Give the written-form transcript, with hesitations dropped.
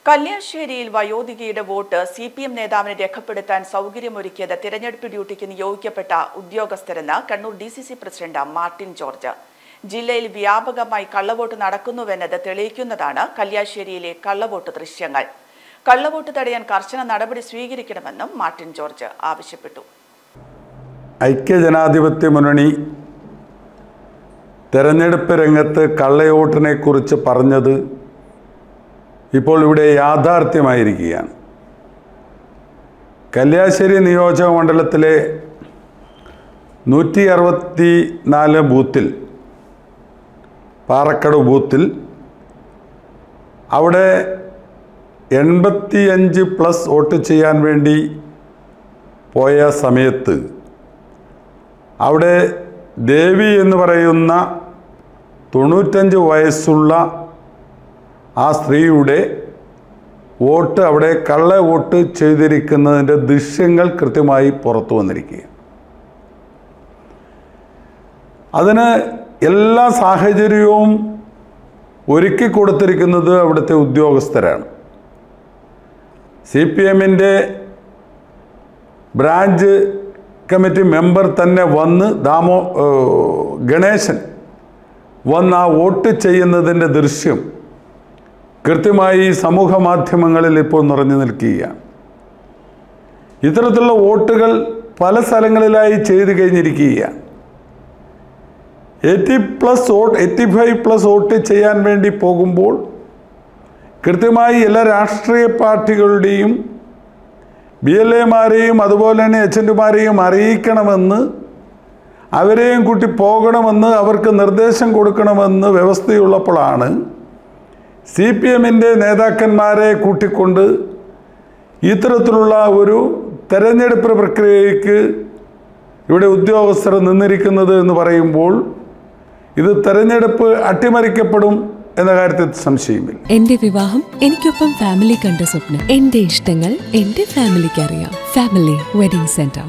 കല്യാശ്ശേരിയിൽ വയോധികയുടെ vote CPM നേതാവിനെ രേഖപ്പെടുത്താൻ സൗകര്യമൊരുക്കിയത് തിരഞ്ഞെടുപ്പ് ഡ്യൂട്ടിക്ക് നിയോഗിക്കപ്പെട്ട ഉദ്യോഗസ്ഥരെന്ന് കണ്ണൂർ ഡിസിസി പ്രസിഡന്റ് മാർട്ടിൻ ജോർജ്. ജില്ലയിൽ വ്യാപകമായി കള്ളവോട്ട് നടക്കുന്നുവെന്നത് തെളിയിക്കുന്നതാണ് കല്യാശ്ശേരിയിലെ കള്ളവോട്ട് ദൃശ്യങ്ങൾ. കള്ളവോട്ട് തടയാൻ കർശന നടപടി സ്വീകരിക്കണമെന്നും മാർട്ടിൻ ജോർജ് ആവശ്യപ്പെട്ടു. ഐക്യജനാധിപത്യ മുന്നണി തെരഞ്ഞെടുപ്പ് രംഗത്ത് കള്ളവോട്ടിനെ കുറിച്ച് പറഞ്ഞത് ഇപ്പോൾ ഇവിടെ യാഥാർത്ഥ്യമായിരിക്കുകയാണ്. കല്യാശ്ശേരി നിയോജക മണ്ഡലത്തിലെ 164 ബൂത്തിൽ, പാറക്കട ബൂത്തിൽ അവിടെ 85+ വോട്ട് ചെയ്യാൻ വേണ്ടി പോയ സമയത്ത് അവിടെ ദേവി എന്ന് പറയുന്ന 95 വയസ്സുള്ള ആ സ്ത്രീയുടെ വോട്ട് അവിടെ കള്ള വോട്ട് ചെയ്തിരിക്കുന്നതിൻ്റെ ദൃശ്യങ്ങൾ കൃത്യമായി പുറത്തു വന്നിരിക്കുകയാണ്. അതിന് എല്ലാ സാഹചര്യവും ഒരുക്കി കൊടുത്തിരിക്കുന്നത് അവിടുത്തെ ഉദ്യോഗസ്ഥരാണ്. CPMൻ്റെ ബ്രാഞ്ച് കമ്മിറ്റി മെമ്പർ തന്നെ വന്ന് ഗണേശൻ വന്ന് ആ വോട്ട് ചെയ്യുന്നതിൻ്റെ ദൃശ്യം കൃത്യമായി സമൂഹ മാധ്യമങ്ങളിൽ ഇപ്പോൾ നിറഞ്ഞു നിൽക്കുകയാണ്. ഇത്തരത്തിലുള്ള വോട്ടുകൾ പല സ്ഥലങ്ങളിലായി ചെയ്തു കഴിഞ്ഞിരിക്കുകയാണ്. 85+ വോട്ട് ചെയ്യാൻ വേണ്ടി പോകുമ്പോൾ കൃത്യമായി എല്ലാ രാഷ്ട്രീയ പാർട്ടികളുടെയും BLAമാരെയും അതുപോലെ തന്നെ ഏജന്റുമാരെയും അറിയിക്കണമെന്ന്, അവരെയും കൂട്ടി പോകണമെന്ന്, അവർക്ക് നിർദ്ദേശം കൊടുക്കണമെന്ന് വ്യവസ്ഥയുള്ളപ്പോഴാണ് CPMൻ്റെ നേതാക്കന്മാരെ കൂട്ടിക്കൊണ്ട് ഇത്തരത്തിലുള്ള ഒരു തെരഞ്ഞെടുപ്പ് പ്രക്രിയയ്ക്ക് ഇവിടെ ഉദ്യോഗസ്ഥർ നിന്നിരിക്കുന്നത് എന്ന് പറയുമ്പോൾ ഇത് തെരഞ്ഞെടുപ്പ് അട്ടിമറിക്കപ്പെടും എന്ന കാര്യത്തിൽ സംശയമില്ല. എന്റെ വിവാഹം എനിക്കൊപ്പം ഫാമിലി കണ്ട സ്വപ്നം. എന്റെ ഇഷ്ടങ്ങൾ എന്റെ ഫാമിലിക്ക് അറിയാം. Family wedding centre.